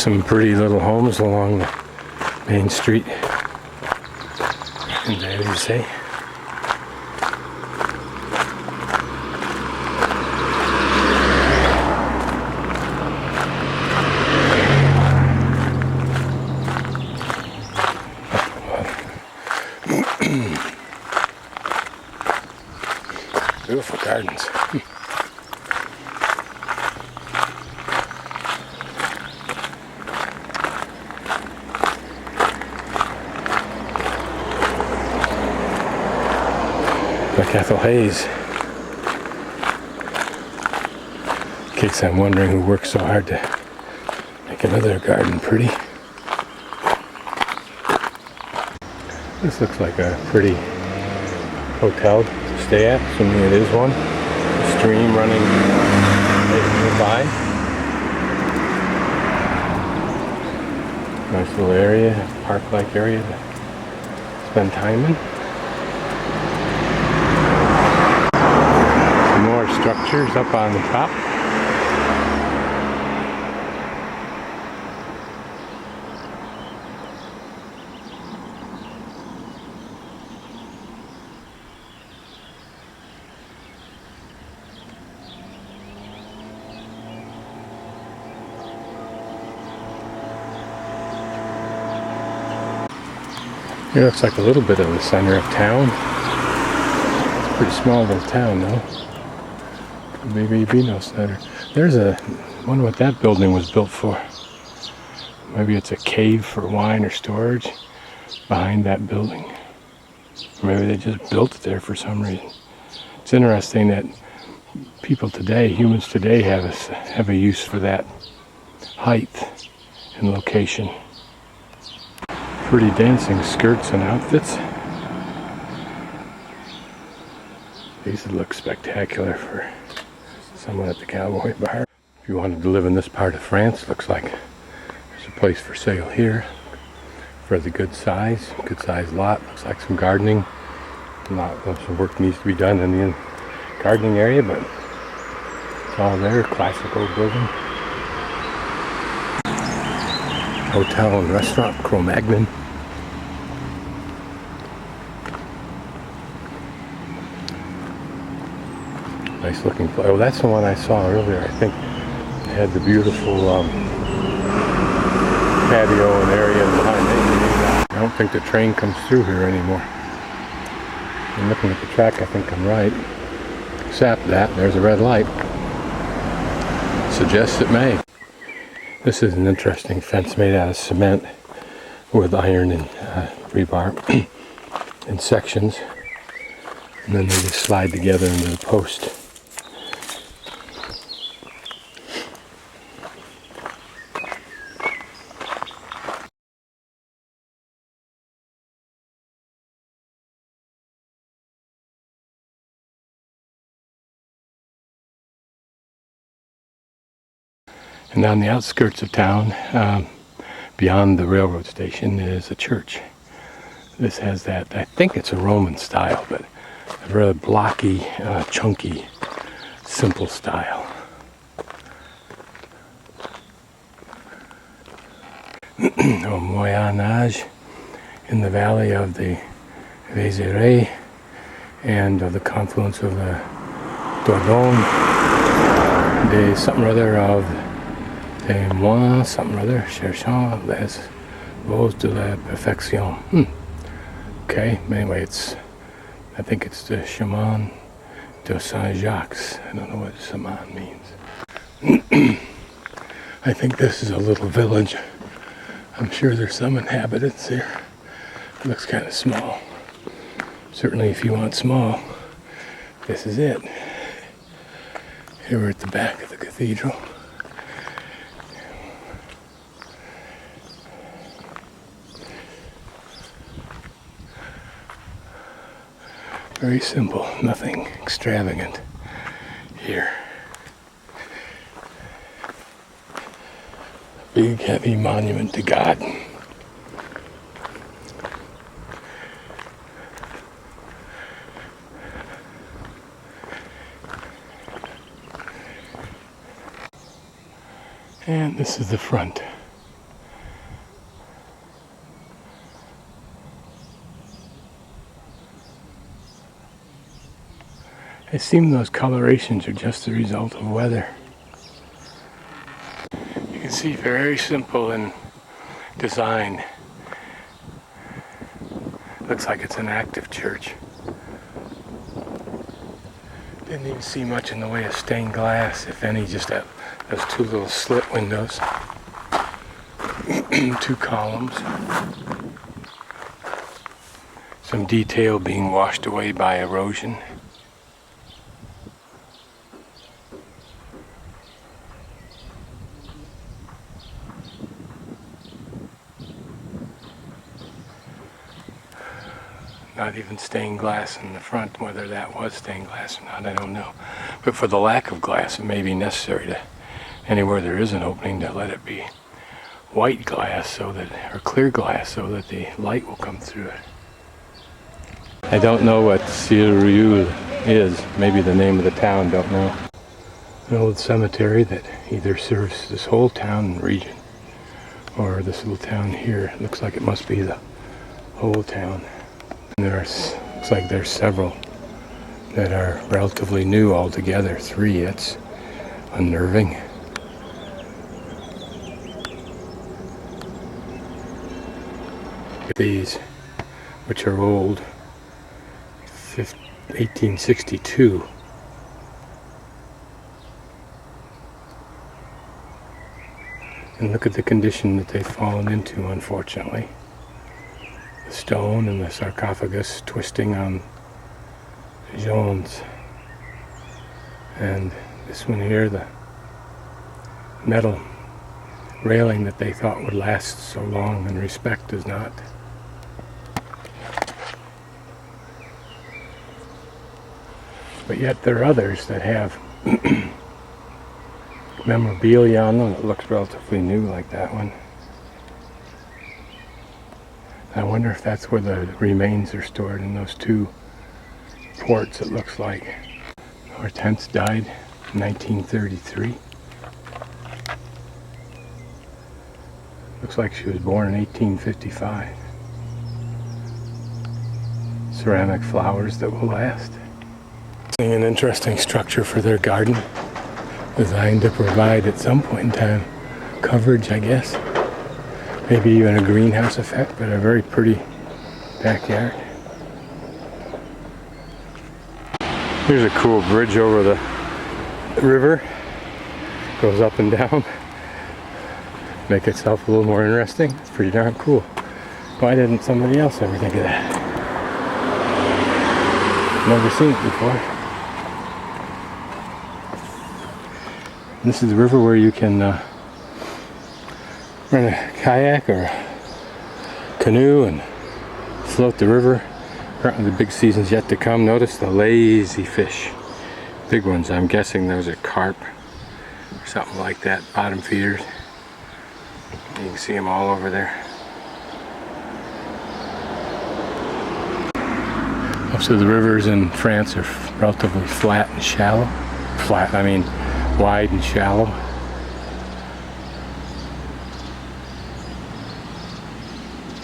Some pretty little homes along the main street in Eyzies. Beautiful gardens. Like Ethel Hayes. In case I'm wondering who worked so hard to make another garden pretty. This looks like a pretty hotel to stay at, assuming it is one. A stream running nearby. Nice little area, park-like area to spend time in. Some more structures up on the top. Here looks like a little bit of the center of town. It's a pretty small little town though. Maybe be no center. There's a, I wonder what that building was built for. Maybe it's a cave for wine or storage behind that building. Or maybe they just built it there for some reason. It's interesting that people today, humans today, have a use for that height and location. Pretty dancing skirts and outfits. These would look spectacular for someone at the cowboy bar. If you wanted to live in this part of France, looks like there's a place for sale here for the good size lot. Looks like some gardening. Some work needs to be done in the gardening area, but it's all there. Classic old building. Hotel and restaurant, Cro-Magnon. Nice looking place. Oh, that's the one I saw earlier. I think it had the beautiful patio and area behind it. I don't think the train comes through here anymore. I'm looking at the track, I think I'm right. Except that there's a red light. Suggests it may. This is an interesting fence made out of cement with iron and rebar in sections, and then they just slide together into the post. And on the outskirts of town, beyond the railroad station, is a church. This has that, I think it's a Roman style, but a very blocky, chunky, simple style. Au Moyen Age, in the valley of the Vézère and of the confluence of the Dordogne, de something or other of des moines, something or other, cherchant les voies de la perfection. Okay, anyway, I think it's the Chemin de Saint-Jacques. I don't know what Chemin means. I think this is a little village. I'm sure there's some inhabitants here. It looks kind of small. Certainly if you want small, this is it. Here we're at the back of the cathedral. Very simple, nothing extravagant here. Big, heavy monument to God. And this is the front. It seems those colorations are just the result of weather. You can see very simple in design. Looks like it's an active church. Didn't even see much in the way of stained glass, if any, just that those two little slit windows. Two columns. Some detail being washed away by erosion. Not even stained glass in the front. Whether that was stained glass or not, I don't know. But for the lack of glass, it may be necessary to, anywhere there is an opening, to let it be white glass so that, or clear glass, so that the light will come through it. I don't know what Siriu is. Maybe the name of the town, don't know. An old cemetery that either serves this whole town and region, or this little town here. It looks like it must be the whole town. Looks like there's several that are relatively new altogether. 3, it's unnerving. These, which are old, 1862. And look at the condition that they've fallen into, unfortunately. The stone and the sarcophagus twisting on joints. And this one here, the metal railing that they thought would last so long, and respect does not. But yet there are others that have memorabilia on them that looks relatively new, like that one. I wonder if that's where the remains are stored, in those 2 ports, it looks like. Hortense died in 1933. Looks like she was born in 1855. Ceramic flowers that will last. An interesting structure for their garden, designed to provide at some point in time coverage, I guess. Maybe even a greenhouse effect, but a very pretty backyard. Here's a cool bridge over the river. Goes up and down. Make itself a little more interesting. It's pretty darn cool. Why didn't somebody else ever think of that? Never seen it before. This is the river where you can run a kayak or a canoe and float the river. Apparently the big season's yet to come. Notice the lazy fish. Big ones, I'm guessing those are carp or something like that, bottom feeders. You can see them all over there. Most of the rivers in France are relatively flat and shallow. Flat, I mean wide and shallow.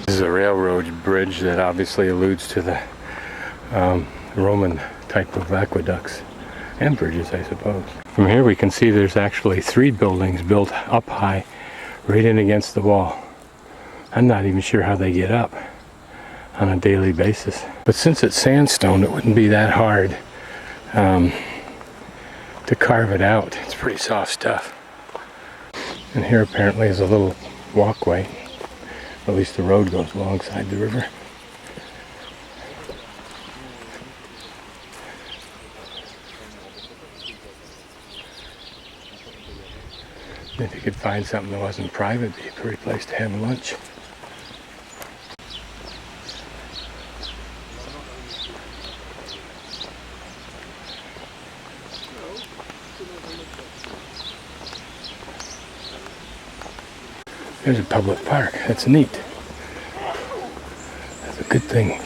This is a railroad bridge that obviously alludes to the Roman type of aqueducts and bridges, I suppose. From here we can see there's actually 3 buildings built up high, right in against the wall. I'm not even sure how they get up on a daily basis. But since it's sandstone, it wouldn't be that hard to carve it out. It's pretty soft stuff. And here apparently is a little walkway. At least the road goes alongside the river. If you could find something that wasn't private, it'd be a pretty place to have lunch. There's a public park. That's neat. That's a good thing.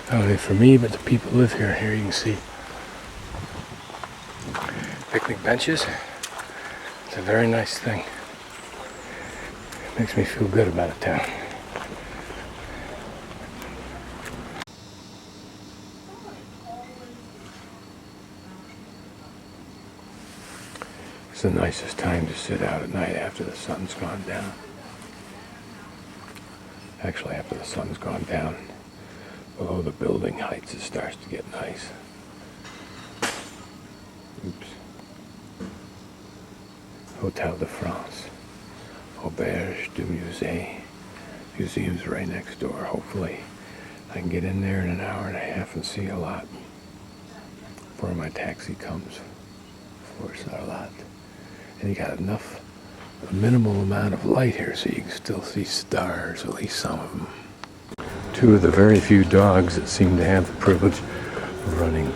Not only for me, but the people who live here. Here you can see picnic benches. It's a very nice thing. Makes me feel good about a town. the nicest time to sit out at night after the sun's gone down. Actually, after the sun's gone down, below the building heights, it starts to get nice. Oops. Hotel de France. Auberge du Musée. Museum's right next door. Hopefully, I can get in there in an hour and a half and see a lot before my taxi comes. Of course, not a lot. And you got enough, a minimal amount of light here so you can still see stars, at least some of them. Two of the very few dogs that seem to have the privilege of running